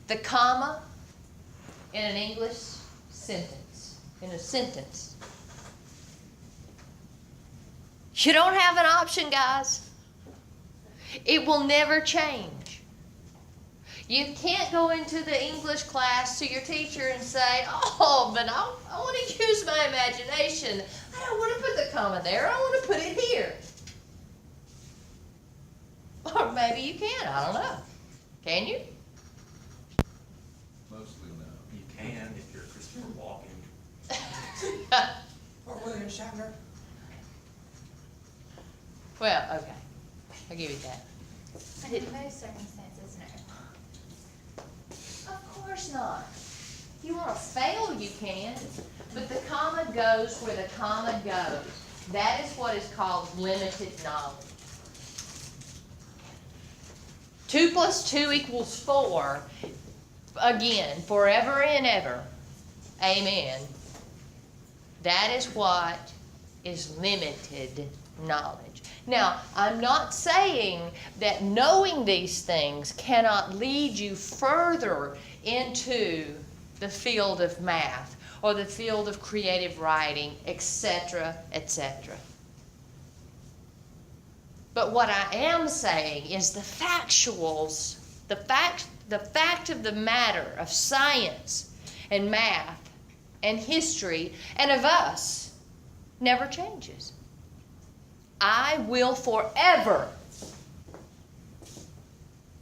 the comma in an English sentence, in a sentence. You don't have an option, guys. It will never change. You can't go into the English class to your teacher and say, oh, but I want to use my imagination. I don't want to put the comma there. I want to put it here. Or maybe you can. I don't know. Can you? Mostly no. You can if you're Christopher Walken. Or William Shatner. Well, okay. I'll give you that. In most circumstances, no. Of course not. If you want to fail, you can. But the comma goes where the comma goes. That is what is called limited knowledge. 2 + 2 = 4. Again, forever and ever. Amen. That is what is limited knowledge. Now, I'm not saying that knowing these things cannot lead you further into the field of math or the field of creative writing, etc., etc. But what I am saying is the factuals, the fact of the matter of science and math and history and of us never changes. I will forever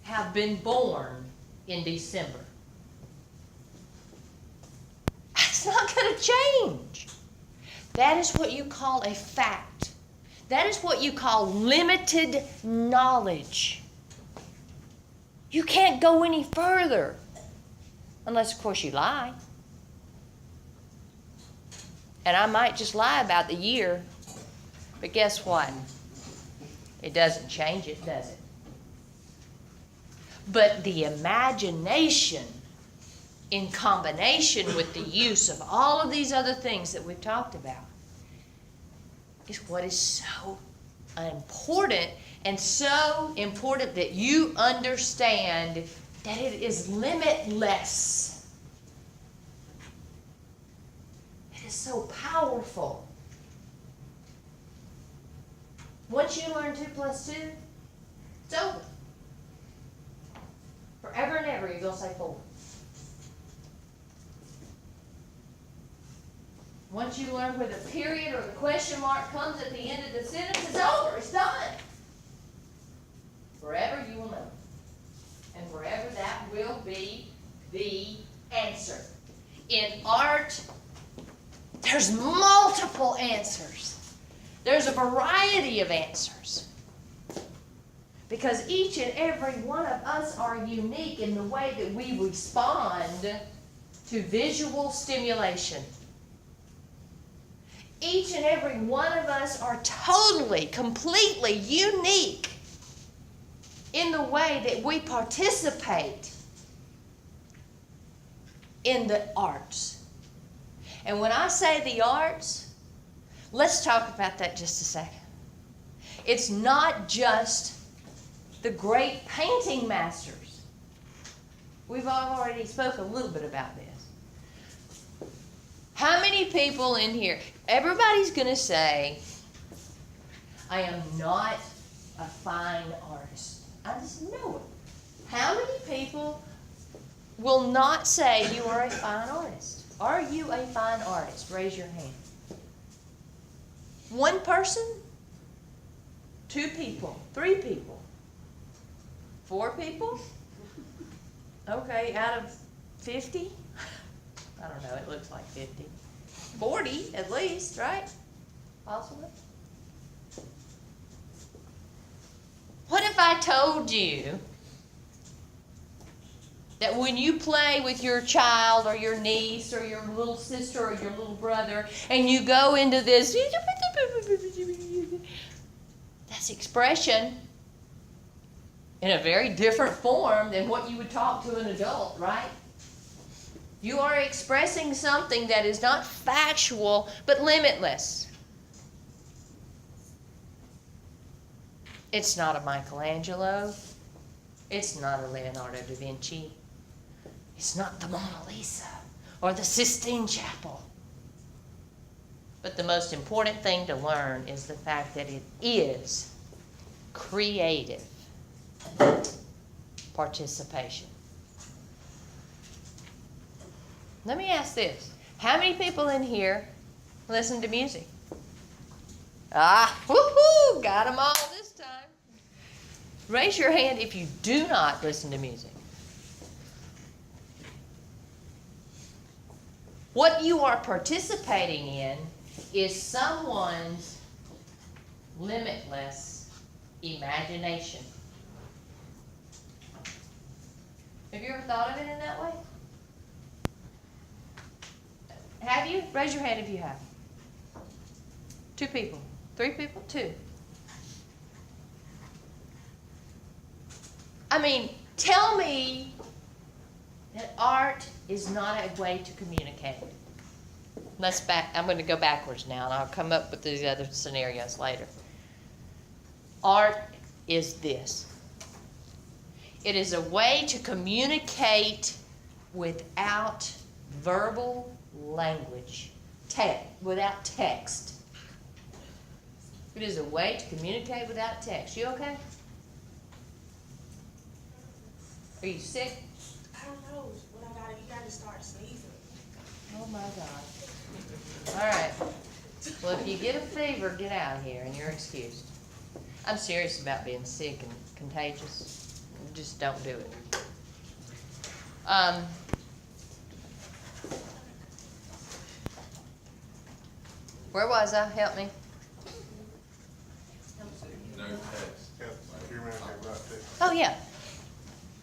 have been born in December. That's not going to change. That is what you call a fact. That is what you call limited knowledge. You can't go any further. Unless, of course, you lie. And I might just lie about the year. But guess what? It doesn't change it, does it? But the imagination, in combination with the use of all of these other things that we've talked about, is what is so important, and so important that you understand that it is limitless. It is so powerful. Once you learn 2 + 2, it's over. Forever and ever, you're going to say 4. Once you learn where the period or the question mark comes at the end of the sentence, it's over. It's done. Forever you will know. And forever that will be the answer. In art, there's multiple answers. There's a variety of answers. Because each and every one of us are unique in the way that we respond to visual stimulation. Each and every one of us are totally, completely unique in the way that we participate in the arts. And when I say the arts, let's talk about that just a second. It's not just the great painting masters. We've already spoke a little bit about this. How many people in here, everybody's going to say, I am not a fine artist. I just know it. How many people will not say you are a fine artist? Are you a fine artist? Raise your hand. 1 person? 2 people? 3 people? 4 people? Okay, out of 50? I don't know, it looks like 50. 40 at least, right? Possibly. What if I told you that when you play with your child or your niece or your little sister or your little brother and you go into this, that's expression in a very different form than what you would talk to an adult, right? You are expressing something that is not factual, but limitless. It's not a Michelangelo. It's not a Leonardo da Vinci. It's not the Mona Lisa or the Sistine Chapel. But the most important thing to learn is the fact that it is creative participation. Let me ask this. How many people in here listen to music? Ah, woohoo! Got them all this time. Raise your hand if you do not listen to music. What you are participating in is someone's limitless imagination. Have you ever thought of it in that way? Have you? Raise your hand if you have. 2 people. 3 people? 2. I mean, tell me that art is not a way to communicate. I'm going to go backwards now, and I'll come up with these other scenarios later. Art is this. It is a way to communicate without verbal language, without text. It is a way to communicate without text. You okay? Are you sick? I don't know what you gotta start sneezing. Oh my God. All right. Well, if you get a fever, get out of here and you're excused. I'm serious about being sick and contagious. Just don't do it. Where was I? Help me. No text. Oh, yeah.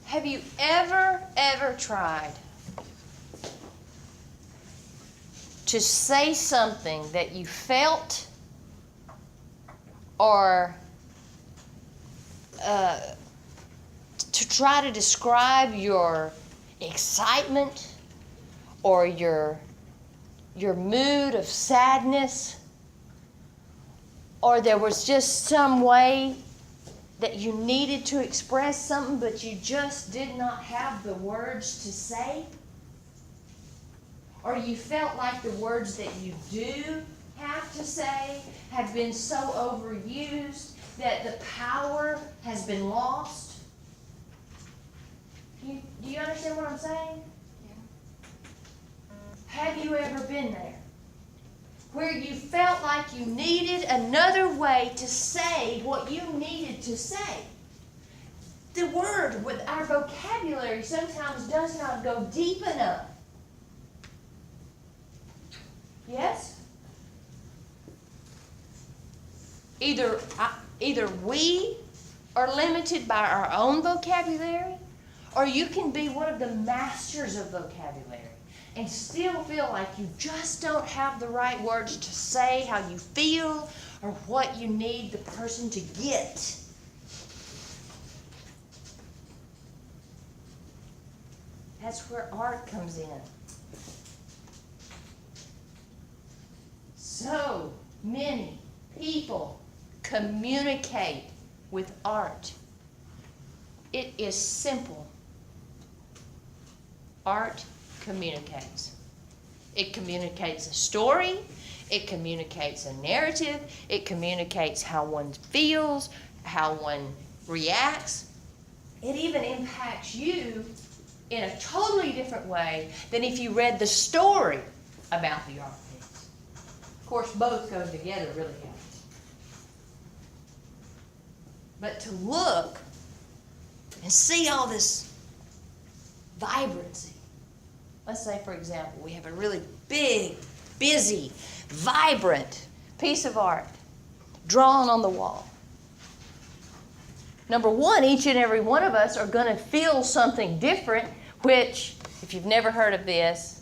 Have you ever tried to say something that you felt or to try to describe your excitement or your mood of sadness, or there was just some way that you needed to express something but you just did not have the words to say? Or you felt like the words that you do have to say have been so overused that the power has been lost? Do you understand what I'm saying? Have you ever been there? Where you felt like you needed another way to say what you needed to say. The word with our vocabulary sometimes does not go deep enough. Yes? Either we are limited by our own vocabulary, or you can be one of the masters of vocabulary and still feel like you just don't have the right words to say how you feel or what you need the person to get. That's where art comes in. So many people communicate with art. It is simple. Art communicates. It communicates a story. It communicates a narrative. It communicates how one feels, how one reacts. It even impacts you in a totally different way than if you read the story about the art piece. Of course, both go together really well. But to look and see all this vibrancy. Let's say, for example, we have a really big, busy, vibrant piece of art drawn on the wall. Number one, each and every one of us are going to feel something different, which, if you've never heard of this,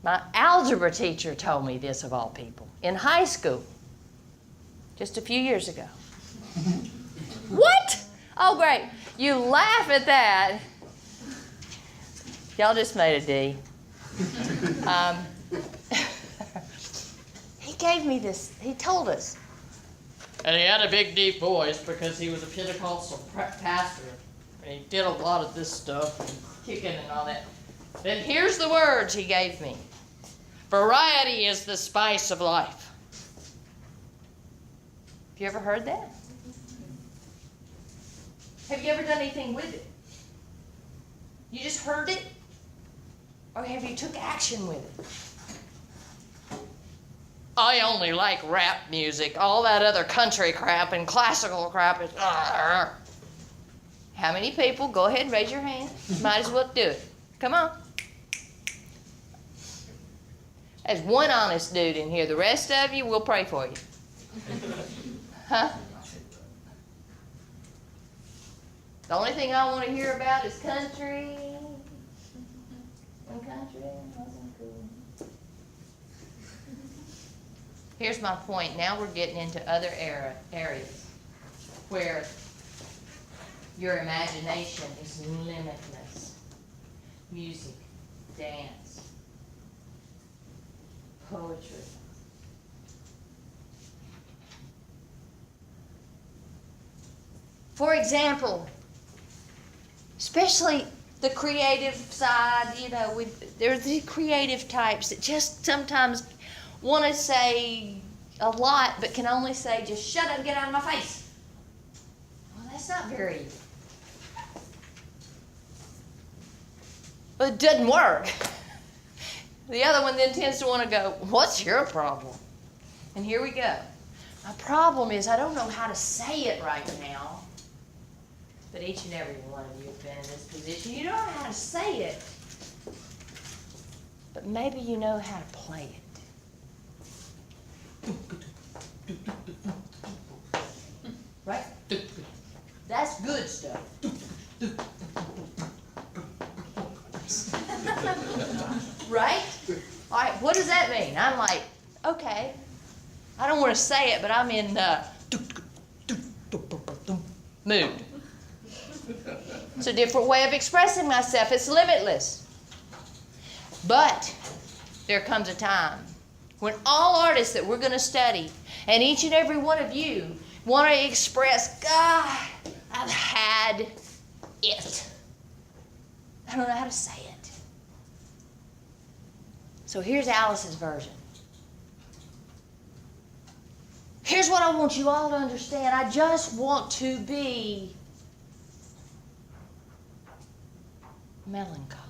my algebra teacher told me this of all people, in high school, just a few years ago. What? Oh, great. You laugh at that. Y'all just made a D. He gave me this, he told us. And he had a big deep voice because he was a Pentecostal pastor. And he did a lot of this stuff, and kicking and all that. Then here's the words he gave me. Variety is the spice of life. Have you ever heard that? Have you ever done anything with it? You just heard it? Or have you took action with it? I only like rap music. All that other country crap and classical crap is... How many people? Go ahead and raise your hand. Might as well do it. Come on. There's one honest dude in here. The rest of you, we'll pray for you. Huh? The only thing I want to hear about is country. And country wasn't cool. Here's my point. Now we're getting into other areas where your imagination is limitless. Music, dance, poetry. For example, especially the creative side, there's the creative types that just sometimes want to say a lot but can only say, just shut up and get out of my face. Well, that's not very... Well, it doesn't work. The other one then tends to want to go, what's your problem? And here we go. My problem is I don't know how to say it right now. But each and every one of you have been in this position. You don't know how to say it. But maybe you know how to play it. Right? That's good stuff. Right? All right, what does that mean? I'm like, okay. I don't want to say it, but I'm in mood. It's a different way of expressing myself. It's limitless. But there comes a time when all artists that we're going to study, and each and every one of you, want to express, God, I've had it. I don't know how to say it. So here's Alice's version. Here's what I want you all to understand. I just want to be melancholy.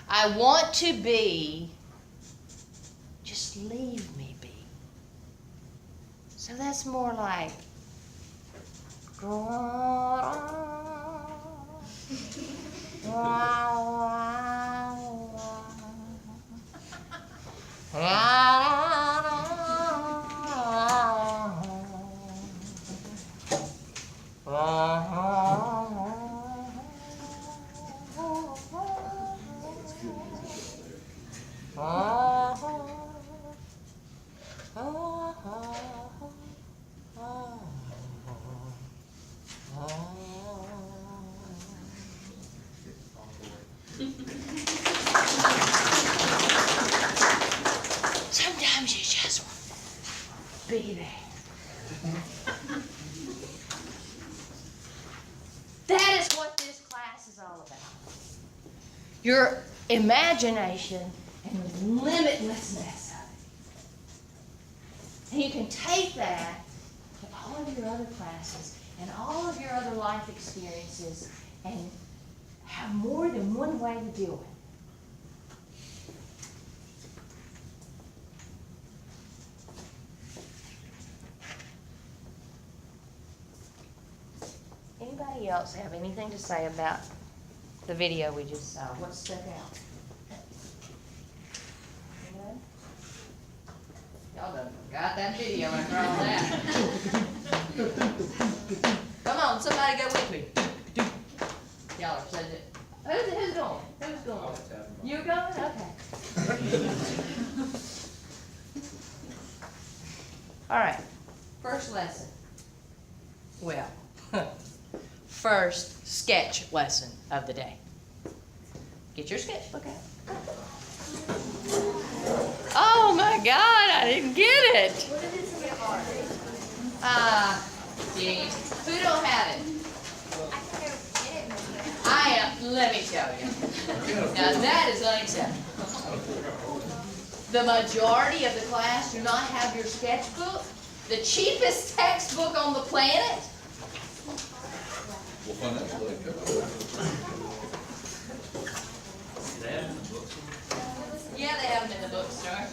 I want to be, just leave me be. So that's more like, sometimes you just want to be there. That is what this class is all about. Your imagination and the limitlessness of it. And you can take that to all of your other classes and all of your other life experiences and have more than one way to do it. Anybody else have anything to say about the video we just saw? What stuck out? Anybody? Y'all done forgot that video after all that. Come on, somebody go with me. Y'all are said it. Who's going? Who's going? You're going? Okay. All right. First lesson. Well, first sketch lesson of the day. Get your sketchbook out. Oh my God, I didn't get it. What did it say hard? Who don't have it? I can go get it. I am. Let me tell you. Now that is unacceptable. The majority of the class do not have your sketchbook, the cheapest textbook on the planet. We'll find out later. Yeah, they have them in the bookstore.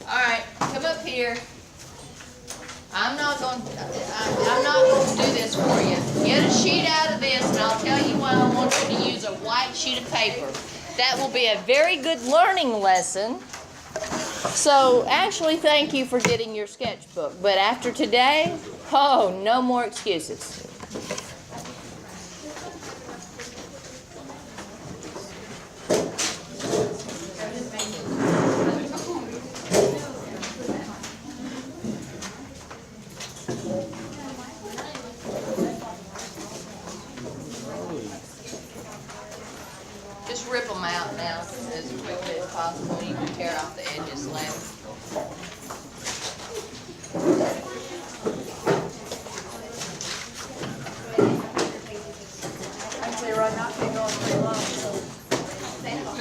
All right, come up here. I'm not going to do this for you. Get a sheet out of this, and I'll tell you why I want you to use a white sheet of paper. That will be a very good learning lesson. So, actually, thank you for getting your sketchbook. But after today, oh, no more excuses. Just rip them out now as quickly as possible. You can tear off the edges left. Actually, right now, I can't go on straight line, so.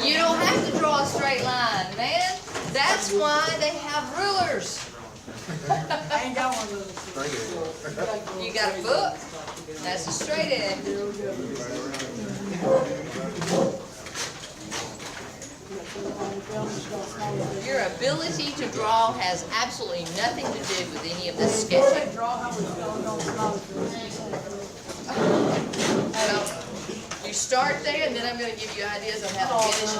You don't have to draw a straight line, man. That's why they have rulers. I ain't got one of those. You got a book? That's a straight edge. Your ability to draw has absolutely nothing to do with any of this sketching. Draw how it's going on smaller. So, you start there, and then I'm going to give you ideas on how to finish it.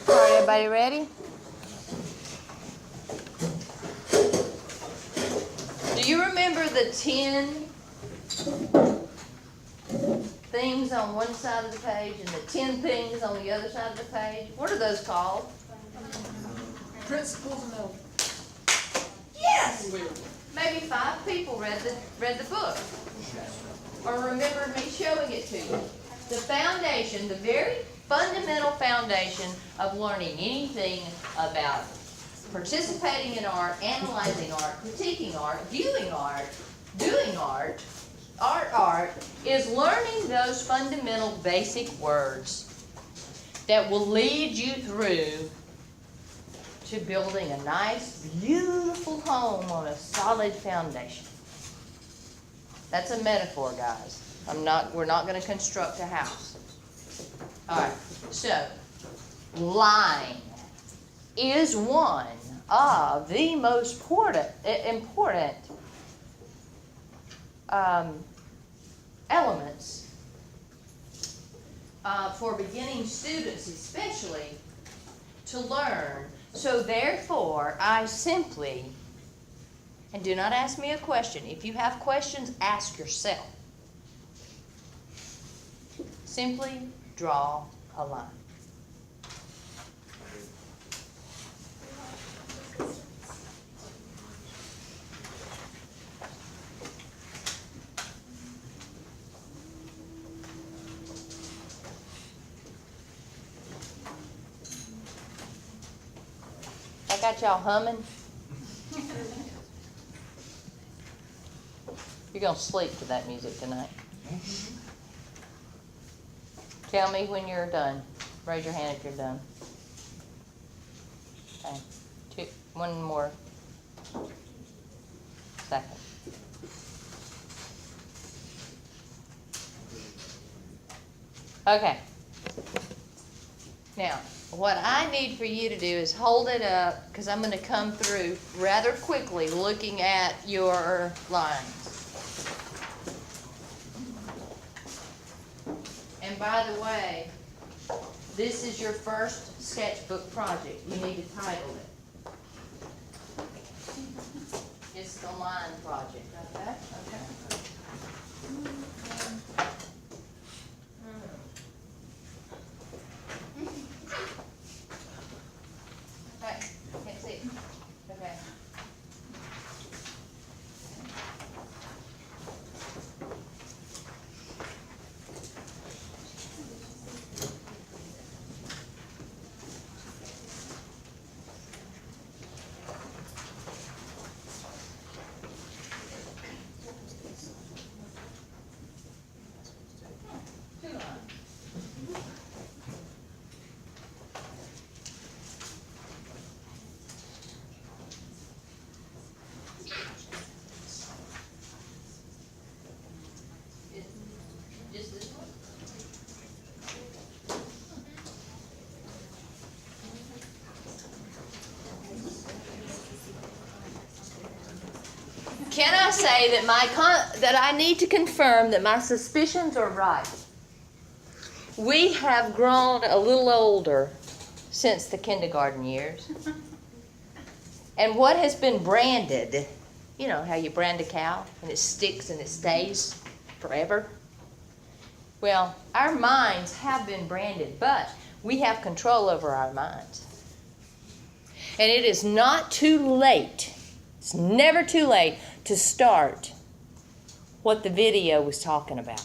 All right, everybody ready? Do you remember the 10 things on one side of the page and the 10 things on the other side of the page? What are those called? Principles and no. Yes! Maybe 5 people read the book or remembered me showing it to you. The foundation, the very fundamental foundation of learning anything about participating in art, analyzing art, critiquing art, viewing art, doing art, is learning those fundamental basic words that will lead you through to building a nice, beautiful home on a solid foundation. That's a metaphor, guys. We're not going to construct a house. All right, so line is one of the most important elements for beginning students, especially to learn. So therefore, I simply, and do not ask me a question. If you have questions, ask yourself. Simply draw a line. I got y'all humming. You're gonna sleep to that music tonight. Tell me when you're done. Raise your hand if you're done. Okay. One more second. Okay. Now, what I need for you to do is hold it up, because I'm going to come through rather quickly looking at your lines. And by the way, this is your first sketchbook project. You need to title it. It's the line project, okay? Okay. Okay, can't see. Okay. Two lines. Just this one? Can I say that that I need to confirm that my suspicions are right? We have grown a little older since the kindergarten years. And what has been branded, you know how you brand a cow and it sticks and it stays forever? Well, our minds have been branded, but we have control over our minds. And it is not too late, it's never too late to start what the video was talking about.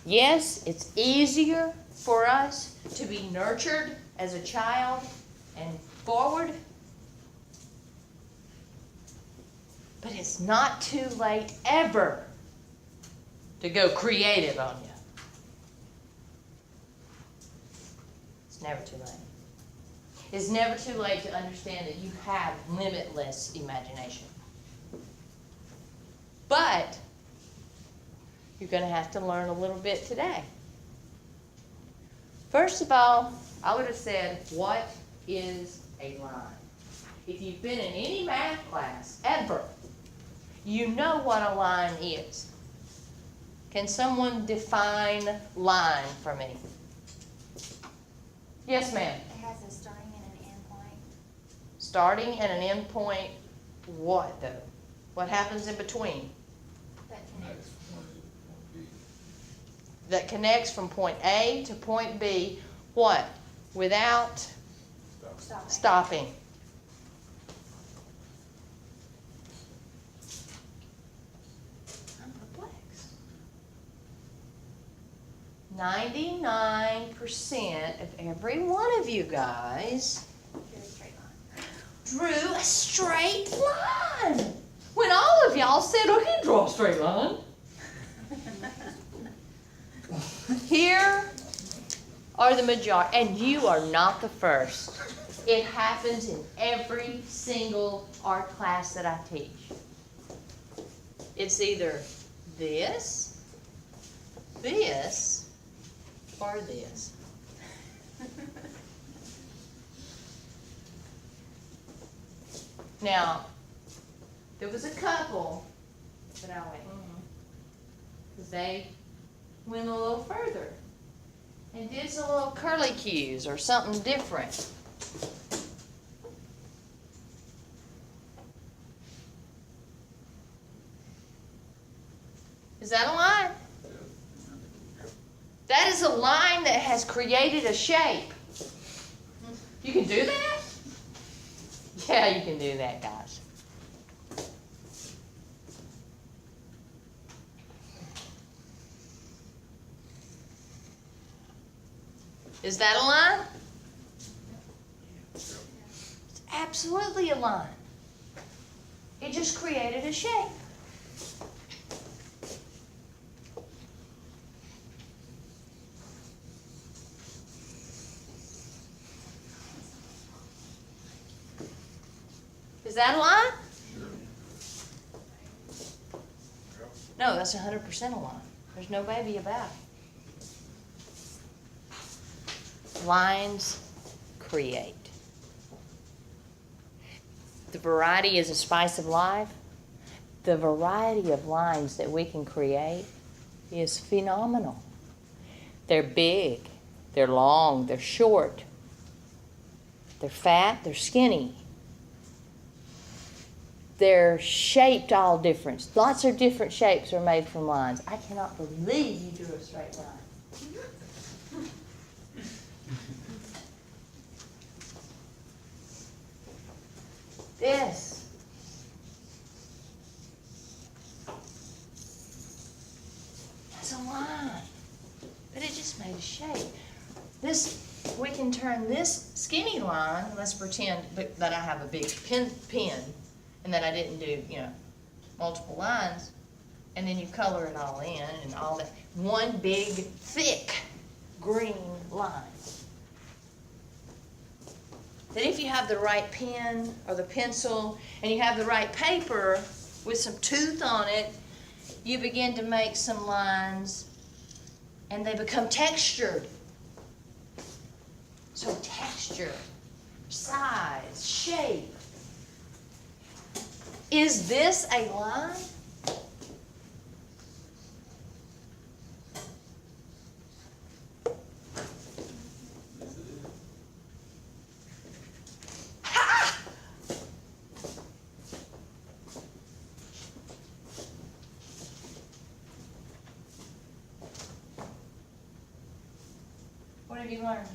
Yes, it's easier for us to be nurtured as a child and forward, but it's not too late ever to go creative on you. It's never too late. It's never too late to understand that you have limitless imagination. But you're going to have to learn a little bit today. First of all, I would have said, what is a line? If you've been in any math class ever, you know what a line is. Can someone define line for me? Yes, ma'am. It has a starting and an end point. Starting and an end point, what though? What happens in between? That connects. That connects from point A to point B, what? Without Stopping. stopping. I'm perplexed. 99% of every one of you guys Here's a straight line. drew a straight line. When all of y'all said, I can draw a straight line. Here are the majority, and you are not the first. It happens in every single art class that I teach. It's either this, or this. Now, there was a couple that I went, because they went a little further and did some little curly cues or something different. Is that a line? That is a line that has created a shape. You can do that? Yeah, you can do that, guys. Is that a line? It's absolutely a line. It just created a shape. Is that a line? No, that's 100% a line. There's no baby about it. Lines create. The variety is a spice of life. The variety of lines that we can create is phenomenal. They're big, they're long, they're short, they're fat, they're skinny. they're shaped all different. Lots of different shapes are made from lines. I cannot believe you drew a straight line. This. That's a line. But it just made a shape. This, we can turn this skinny line, let's pretend that I have a big pen, and that I didn't do, multiple lines, and then you color it all in and all that. One big, thick, green line. That if you have the right pen or the pencil, and you have the right paper with some tooth on it, you begin to make some lines, and they become textured. So texture, size, shape. Is this a line? Ha! What have you learned?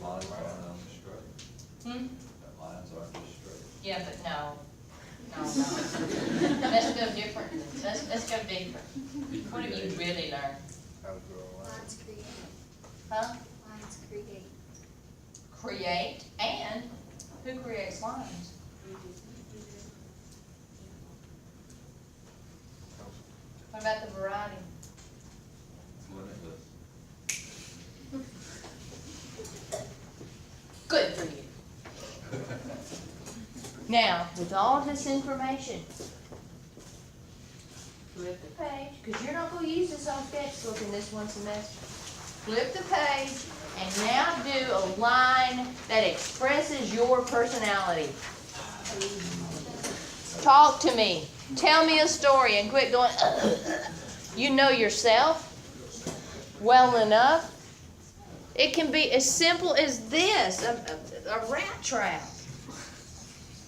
Lines aren't just straight. Hmm? That lines aren't just straight. Yeah, but no. Let's go different. Let's go deeper. What have you really learned? How to draw a line. Lines create, Huh? lines create. Create, and who creates lines? What about the variety? Limitless. Good for you. Now, with all this information, flip the page, because you're not going to use this on sketchbook in this one semester. Flip the page, and now do a line that expresses your personality. Talk to me. Tell me a story, and quit going, you know yourself well enough. It can be as simple as this, a rat trap.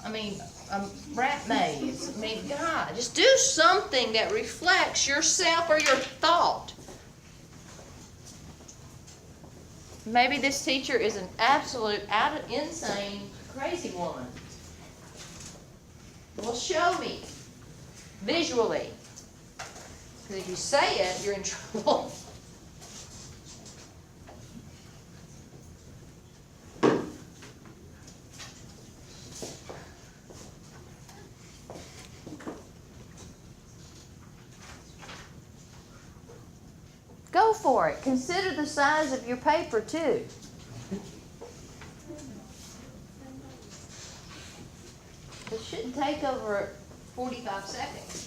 I mean, a rat maze. I mean, God, just do something that reflects yourself or your thought. Maybe this teacher is an absolute, insane, crazy woman. Well, show me, visually. Because if you say it, you're in trouble. Go for it. Consider the size of your paper, too. It shouldn't take over 45 seconds.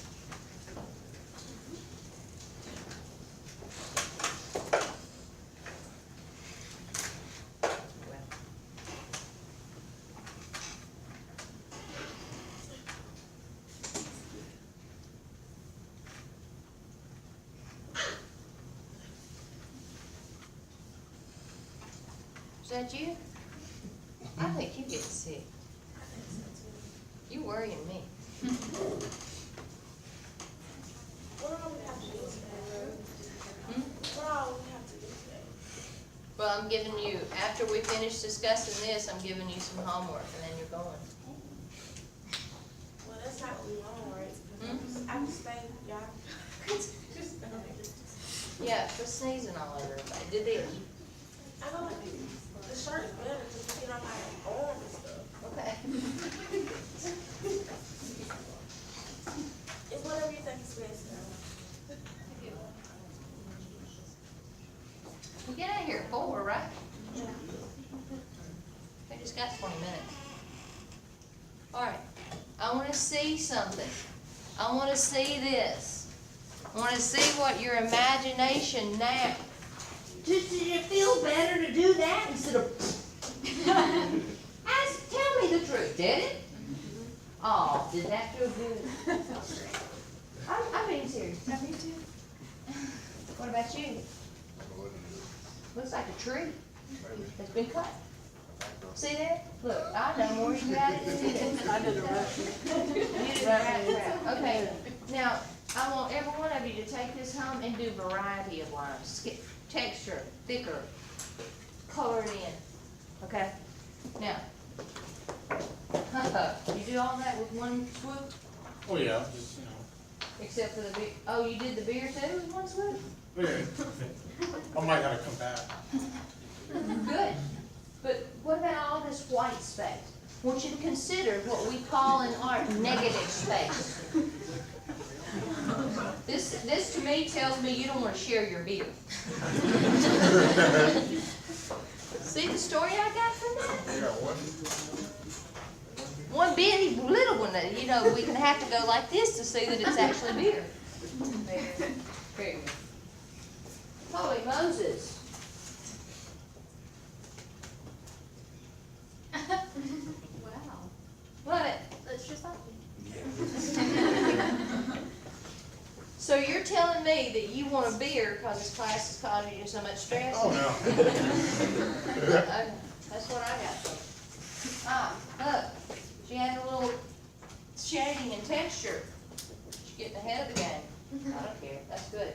Is that you? I think you get sick. You worrying me. What all we have to do today? Hmm? What all we have to do today? Well, I'm giving you, after we finish discussing this, I'm giving you some homework, and then you're going. Well, that's not what we want, right? Hmm? I can stay, y'all. Yeah, quit sneezing all over everybody. Do this. I know the shirt is better because you get on my arm and stuff. Okay. It's whatever you think is best now. You get out of here at 4, right? Yeah. We just got 20 minutes. All right. I want to see something. I want to see this. I want to see what your imagination now. Did it feel better to do that instead of? Tell me the truth. Did it? Oh, did that feel good? I'm being serious. Me too. What about you? Looks like a tree Maybe. that's been cut. I think See that? Look, I know more than you got to do that. I did a Russian. You did rat trap. Okay, now, I want every one of you to take this home and do variety of lines. Texture, thicker, color it in, okay? Now, you do all that with one swoop, Oh, yeah, just, except for the beer, oh, you did the beer too with one swoop? yeah. I might gotta come back. Good, but what about all this white space? I want you to consider what we call in art negative space. This to me tells me you don't wanna share your beer. See the story I got from that? You got one? One bitty little one that, you know, we can have to go like this to see that it's actually beer. Very good. Holy Moses. Wow, Love it. that's just like So you're telling me that you want a beer because this class is causing you so much stress? Oh, no. Okay, that's what I got. Ah, look, she had a little shading and texture. She's getting ahead of the game. I don't care, that's good.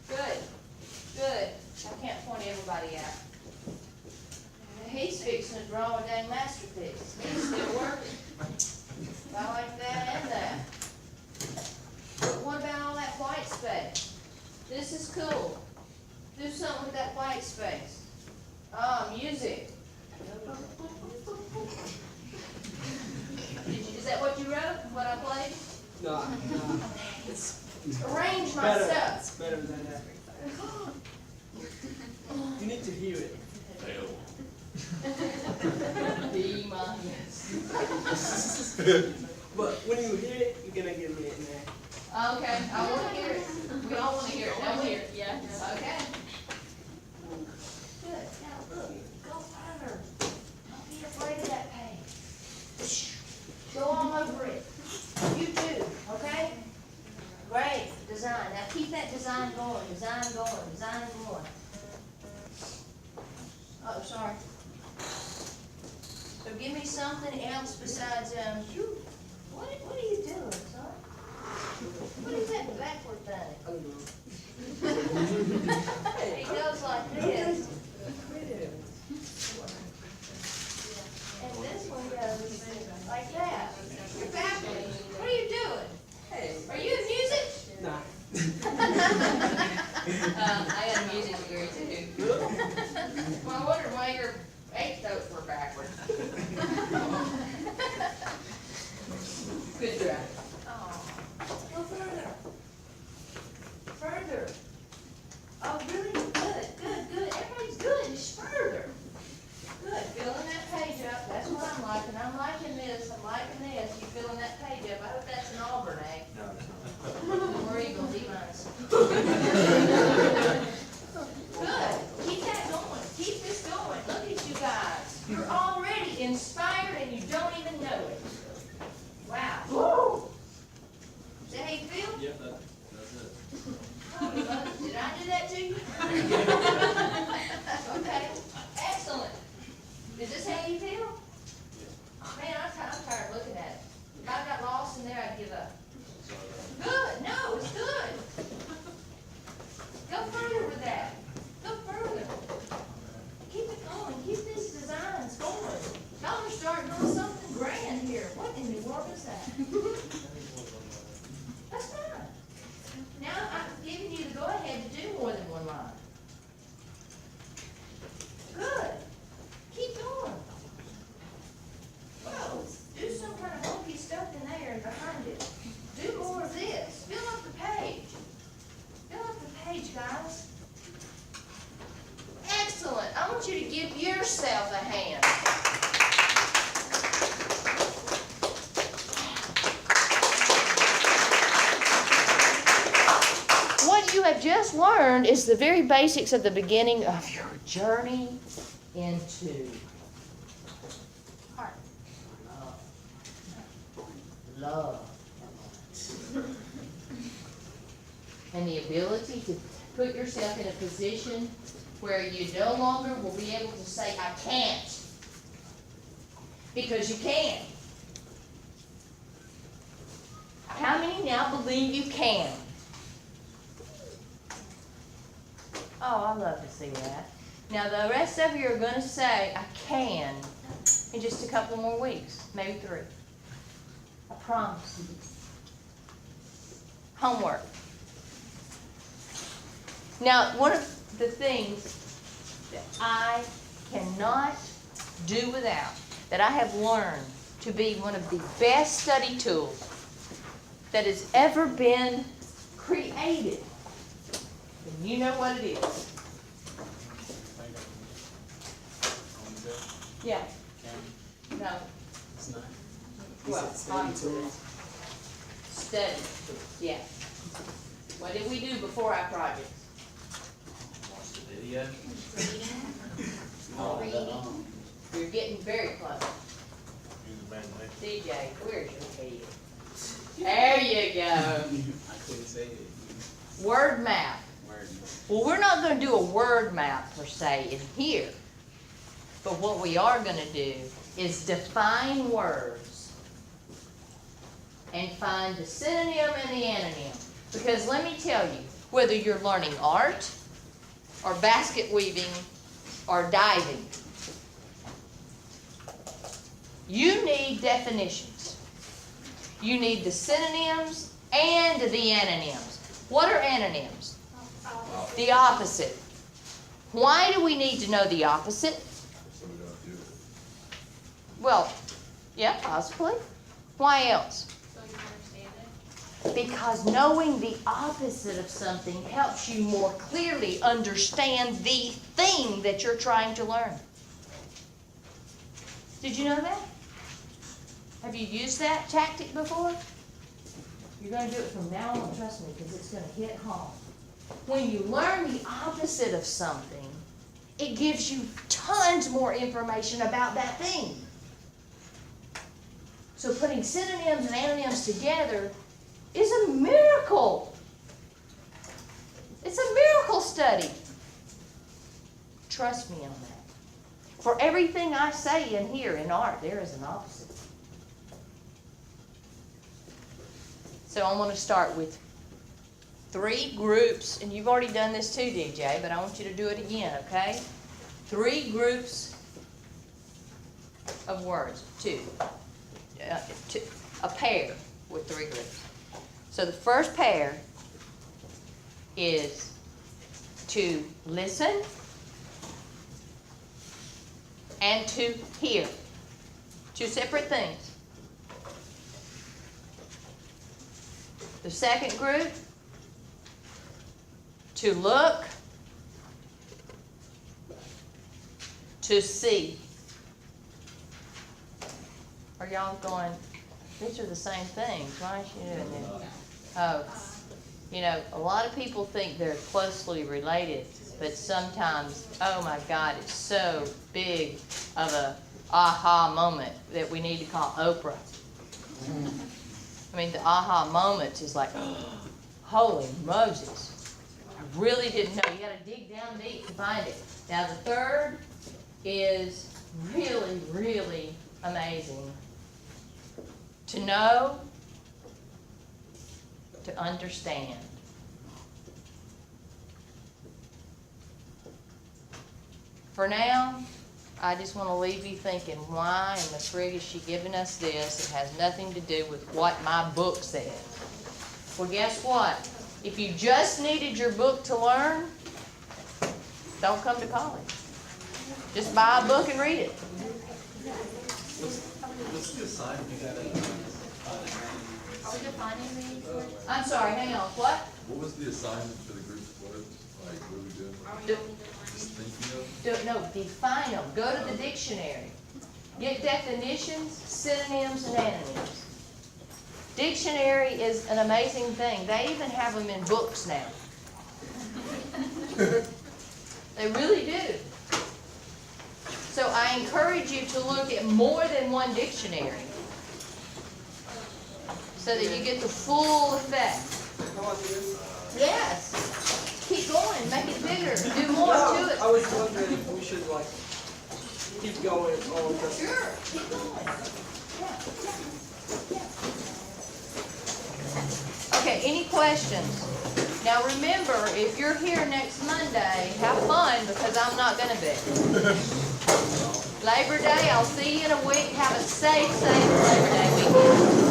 Good, good. I can't point everybody out. He's fixing to draw a dang masterpiece. He's still working. I like that and that. But what about all that white space? This is cool. Do something with that white space. Ah, music. Is that what you wrote, what I played? No, it's Arrange my better. stuff. It's better than that. You need to hear it. B minus. But when you hear it, you're gonna give me it now. Okay, I wanna hear it. We all wanna hear it, don't we? yeah. Okay. Good, now look, go further. Don't be afraid of that page. Go all over it. You too, okay? Great, design. Now keep that design going, design going, design going. Oh, sorry. So give me something else besides, what are you doing, son? What is that backward thing? He goes like this. And this one goes like that. You're backwards. What are you doing? Hey. Are you in music? Nah. I got a music degree too. Well, I wondered why your eighth notes were backwards. Good try. Oh, Go further. Further. Oh, really? Good, good, good. Everybody's good. Just further. Good. Filling that page up. That's what I'm liking. I'm liking this. I'm liking this. You filling that page up. I hope that's an Auburn, eh? No, it's not. Or Eagles, D minus. Good. Keep that going. Keep this going. Look at you guys. You're already inspired and you don't even know it. Wow. Is that how you feel? Yep, that's it. Holy smokes, did I do that to you? Okay, excellent. Is this how you feel? Man, I'm tired of looking at it. If I got lost in there, I'd give up. Good, no, it's good. Go further with that. Go further. Keep it going, keep these designs going. Y'all are starting on something grand here. What in the world is that? That's fine. Now I'm giving you the go-ahead to do more than one line. Good. Keep going. Go. Do some kind of funky stuff in there and behind it. Do more of this. Fill up the page. Fill up the page, guys. Excellent. I want you to give yourself a hand. What you have just learned is the very basics of the beginning of your journey into heart. love. And the ability to put yourself in a position where you no longer will be able to say, I can't. Because you can. How many now believe you can? Oh, I love to see that. Now, the rest of you are going to say, I can, in just a couple more weeks, maybe 3. I promise. Homework. Now, one of the things that I cannot do without, that I have learned to be one of the best study tools that has ever been created, and you know what it is. Yeah. No. It's not. Well, Study tools. study, yeah. What did we do before our projects? Watch the video. Reading. Reading. You're getting very close. Use the imagination. DJ, where's your head? There you go. I couldn't say it. Word map. Word. Well, we're not going to do a word map per se in here. But what we are going to do is define words and find the synonym and the anonym. Because let me tell you, whether you're learning art or basket weaving or diving, you need definitions. You need the synonyms and the antonyms. What are antonyms? The opposite. Why do we need to know the opposite? So we don't do it. Well, yeah, possibly. Why else? So you understand it? Because knowing the opposite of something helps you more clearly understand the thing that you're trying to learn. Did you know that? Have you used that tactic before? You're going to do it from now on, trust me, because it's going to hit home. When you learn the opposite of something, it gives you tons more information about that thing. So putting synonyms and antonyms together is a miracle. It's a miracle study. Trust me on that. For everything I say in here in art, there is an opposite. So I'm going to start with 3 groups, and you've already done this too, DJ, but I want you to do it again, okay? 3 groups of words, 2. A pair with 3 groups. So the first pair is to listen and to hear. 2 separate things. The second group, to look, to see. Are y'all going, these are the same things, why aren't you doing this? Oh, you know, a lot of people think they're closely related, but sometimes, oh my God, it's so big of a aha moment that we need to call Oprah. I mean, the aha moment is like, oh, holy Moses. I really didn't know. You got to dig down deep to find it. Now, the third is really, really amazing. To know, to understand. For now, I just want to leave you thinking, why in the frig is she giving us this? It has nothing to do with what my book said. Well, guess what? If you just needed your book to learn, don't come to college. Just buy a book and read it. What's the assignment? You gotta Are we defining these words? I'm sorry, hang on. What? What was the assignment for the group of words? Like, what are we doing? Are we Do- only Just defining? thinking of? No, define them. Go to the dictionary. Get definitions, synonyms, and antonyms. Dictionary is an amazing thing. They even have them in books now. They really do. So I encourage you to look at more than one dictionary so that you get the full effect. How about this? Yes. Keep going. Make it bigger. Do more to I it. was wondering if we should like keep going on the. Sure, keep going. Okay, any questions? Now remember, if you're here next Monday, have fun because I'm not gonna be. Labor Day, I'll see you in a week. Have a safe Labor Day weekend.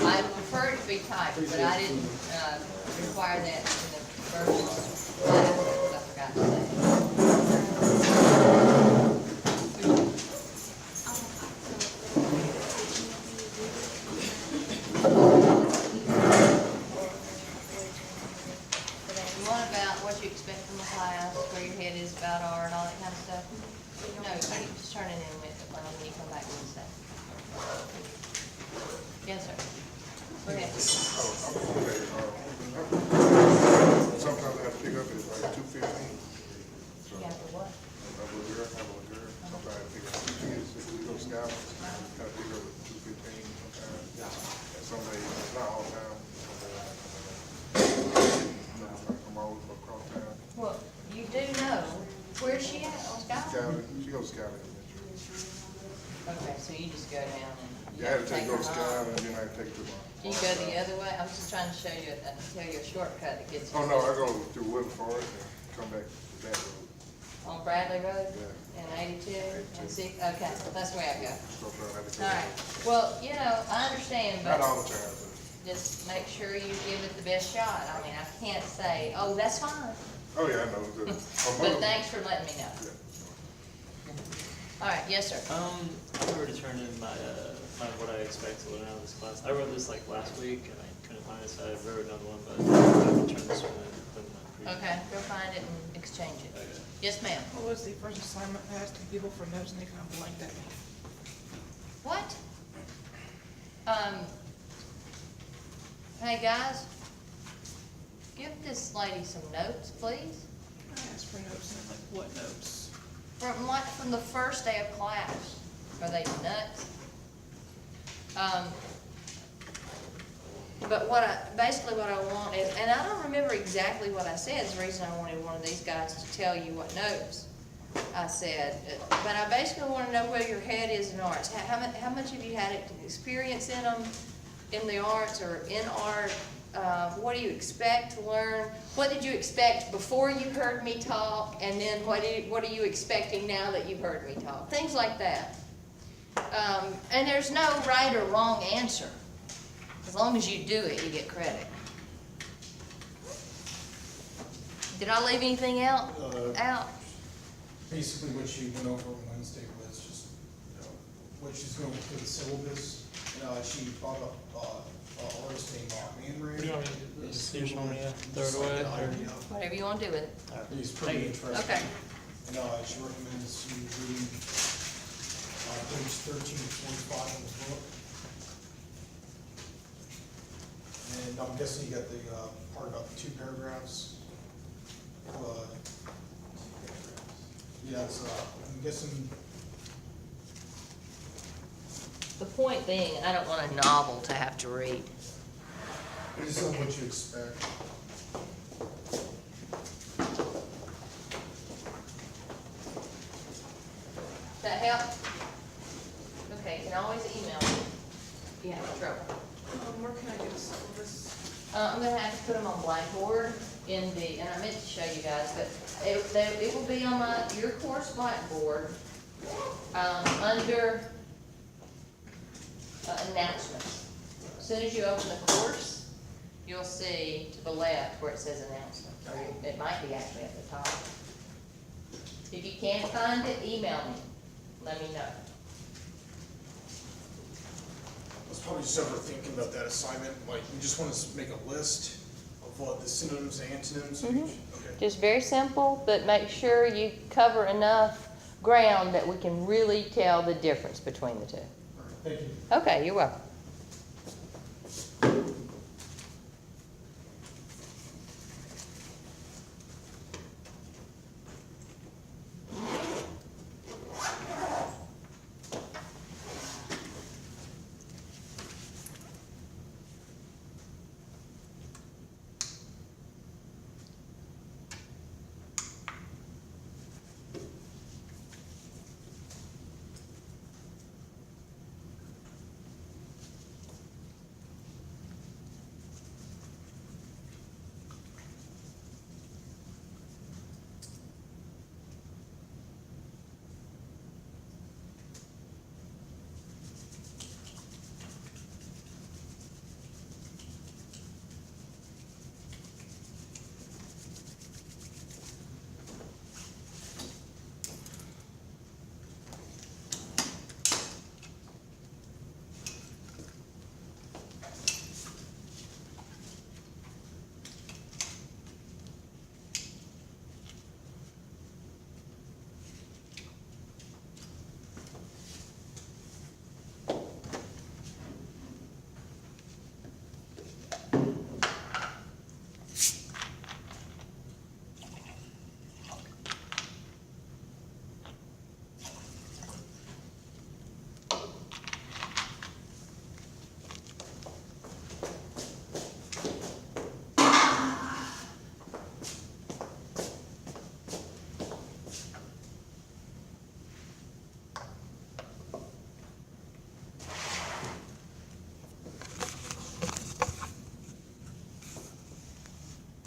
I prefer it to be typed, but I didn't require that in the first class, because I forgot to say. But if you want about what you expect from the class, where your head is about art, all that kind of stuff, no, you just turn it in with when you come back Wednesday. Yes, sir. Go ahead. Sometimes I have to pick up at like 2:15. So, Yeah, for what? I'm a girl, sometimes I pick up, we go scout, kind of pick up at 2:15 sometimes. And some days, not all the time. I'm always across town. Well, you do know, where's she at, on Skyline? Scouting, she goes scouting. Okay, so you just go down and. Yeah, I had to take her those home. scouting and then I take to my. Do you go the other way? I'm just trying to show you, tell you a shortcut that gets you. Oh, no, I go through Wood Forest and come back to that road. On Bradley Road? Yeah. And 82 and 6, okay, that's the way I go. So I have to go. All right, well, you know, I understand, Not but all the time, but, just make sure you give it the best shot. I mean, I can't say, oh, that's fine, oh, yeah, I know. but thanks for letting me know. All right, yes, sir. I remember to turn in my, what I expect to learn out of this class. I wrote this like last week and I couldn't find it, so I wrote another one, but I can turn this one in. Okay, go find it and exchange it. Okay. Yes, ma'am. What was the first assignment passed to people for notes and they kind of blanked at me? What? Hey, guys, give this lady some notes, please. I asked for notes and I'm like, what notes? From the first day of class. Are they nuts? But basically what I want is, and I don't remember exactly what I said, is the reason I wanted one of these guys to tell you what notes I said. But I basically want to know where your head is in arts. How much have you had experience in them, in the arts or in art? What do you expect to learn? What did you expect before you heard me talk? And then what are you expecting now that you've heard me talk? Things like that. And there's no right or wrong answer. As long as you do it, you get credit. Did I leave anything out? Basically what you went over on Wednesday was just, what she's going through the syllabus. She brought up artist named Man Ray. What do you want me to do? Just throw it away? Whatever you want to do with it. He's pretty interesting. Okay. And she recommends you reading page 13 to 45 in the book. And I'm guessing you got the part about the 2 paragraphs. Yeah, so I'm guessing. The point being, I don't want a novel to have to read. This is what you expect. Does that help? Okay, you can always email me if you have trouble. Where can I get a syllabus? I'm gonna have to put them on Blackboard and I meant to show you guys, but it will be on your course Blackboard, under announcements. As soon as you open the course, you'll see to the left where it says announcements, or it might be actually at the top. If you can't find it, email me, let me know. I was probably just overthinking about that assignment. Like, we just want to make a list of what the synonyms and antonyms of each. Okay. Just very simple, but make sure you cover enough ground that we can really tell the difference between the two. Thank you. Okay, you're welcome.